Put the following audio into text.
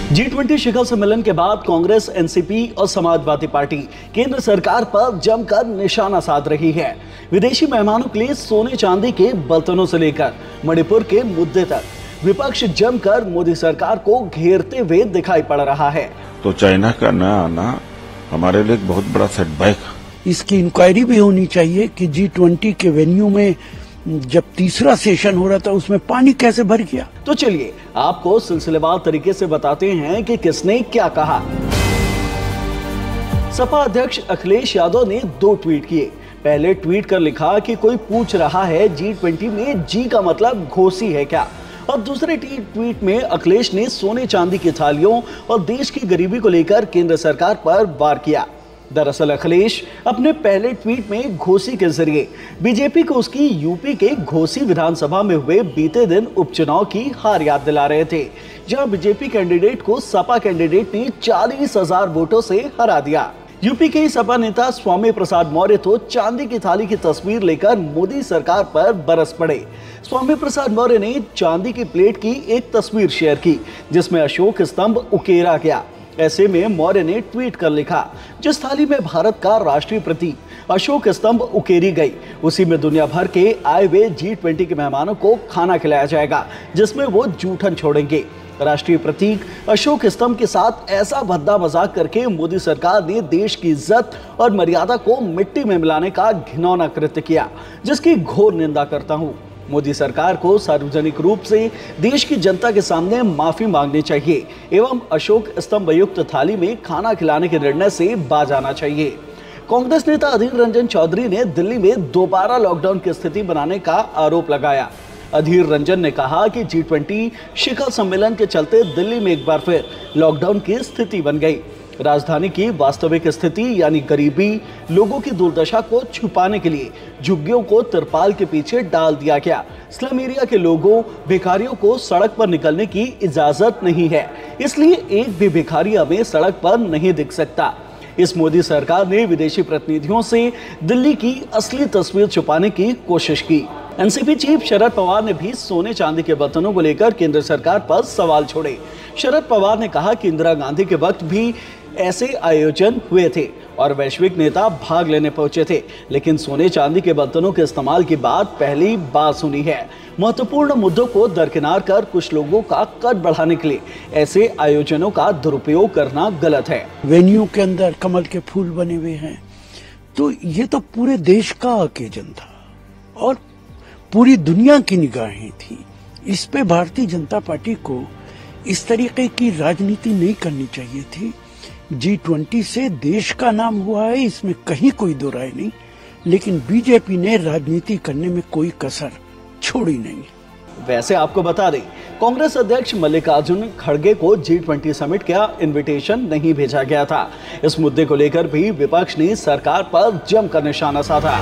G20 शिखर सम्मेलन के बाद कांग्रेस, एनसीपी और समाजवादी पार्टी केंद्र सरकार पर जमकर निशाना साध रही है। विदेशी मेहमानों के लिए सोने चांदी के बर्तनों से लेकर मणिपुर के मुद्दे तक विपक्ष जमकर मोदी सरकार को घेरते हुए दिखाई पड़ रहा है। तो चाइना का न आना हमारे लिए एक बहुत बड़ा सेटबैक। इसकी इंक्वायरी भी होनी चाहिए कि G20 के वेन्यू में जब तीसरा सेशन हो रहा था उसमें पानी कैसे भर गया। तो चलिए आपको सिलसिलेवार तरीके से बताते हैं कि किसने क्या कहा। सपा अध्यक्ष अखिलेश यादव ने 2 ट्वीट किए। पहले ट्वीट कर लिखा कि कोई पूछ रहा है G20 में जी का मतलब घोसी है क्या। और दूसरे ट्वीट में अखिलेश ने सोने चांदी की थालियों और देश की गरीबी को लेकर केंद्र सरकार पर वार किया। दरअसल अखिलेश अपने पहले ट्वीट में घोसी के जरिए बीजेपी को उसकी यूपी के घोसी विधानसभा में हुए बीते दिन उपचुनाव की हार याद दिला रहे थे, जहां बीजेपी कैंडिडेट को सपा कैंडिडेट ने 40,000 वोटों से हरा दिया। यूपी के सपा नेता स्वामी प्रसाद मौर्य तो चांदी की थाली की तस्वीर लेकर मोदी सरकार पर बरस पड़े। स्वामी प्रसाद मौर्य ने चांदी की प्लेट की एक तस्वीर शेयर की जिसमें अशोक स्तंभ उकेरा गया। ऐसे में मौर्य ने ट्वीट कर लिखा, जिस थाली में भारत का राष्ट्रीय प्रतीक अशोक स्तंभ उकेरी गई उसी में दुनिया भर के आए हुए G20 के मेहमानों को खाना खिलाया जाएगा जिसमें वो जूठन छोड़ेंगे। राष्ट्रीय प्रतीक अशोक स्तंभ के साथ ऐसा भद्दा मजाक करके मोदी सरकार ने देश की इज्जत और मर्यादा को मिट्टी में मिलाने का घिनौना कृत्य किया, जिसकी घोर निंदा करता हूं। मोदी सरकार को सार्वजनिक रूप से देश की जनता के सामने माफी मांगनी चाहिए एवं अशोक स्तंभ युक्त थाली में खाना खिलाने के निर्णय से बाज आना चाहिए। कांग्रेस नेता अधीर रंजन चौधरी ने दिल्ली में दोबारा लॉकडाउन की स्थिति बनाने का आरोप लगाया। अधीर रंजन ने कहा कि G20 शिखर सम्मेलन के चलते दिल्ली में एक बार फिर लॉकडाउन की स्थिति बन गई। राजधानी की वास्तविक स्थिति यानी गरीबी, लोगों की दुर्दशा को छुपाने के लिए झुग्गियों को तिरपाल के पीछे डाल दिया गया। स्लम एरिया के लोगों, भिखारियों को सड़क पर निकलने की इजाजत नहीं है, इसलिए एक भी भिखारी हमें सड़क पर नहीं दिख सकता। इस मोदी सरकार ने विदेशी प्रतिनिधियों से दिल्ली की असली तस्वीर छुपाने की कोशिश की। एनसीपी चीफ शरद पवार ने भी सोने चांदी के बर्तनों को लेकर केंद्र सरकार पर सवाल छोड़े। शरद पवार ने कहा कि इंदिरा गांधी के वक्त भी ऐसे आयोजन हुए थे और वैश्विक नेता भाग लेने पहुंचे थे, लेकिन सोने चांदी के बर्तनों के इस्तेमाल की बात पहली बार सुनी है। महत्वपूर्ण मुद्दों को दरकिनार कर कुछ लोगों का कद बढ़ाने के लिए ऐसे आयोजनों का दुरुपयोग करना गलत है। वेन्यू के अंदर कमल के फूल बने हुए हैं, तो ये तो पूरे देश का ओकेजन था और पूरी दुनिया की निगाहें थी। इस पे भारतीय जनता पार्टी को इस तरीके की राजनीति नहीं करनी चाहिए थी। G20 से देश का नाम हुआ है, इसमें कहीं कोई दो राय नहीं, लेकिन बीजेपी ने राजनीति करने में कोई कसर छोड़ी नहीं। वैसे आपको बता दें, कांग्रेस अध्यक्ष मल्लिकार्जुन खड़गे को G20 समिट का इनविटेशन नहीं भेजा गया था। इस मुद्दे को लेकर भी विपक्ष ने सरकार पर जमकर निशाना साधा।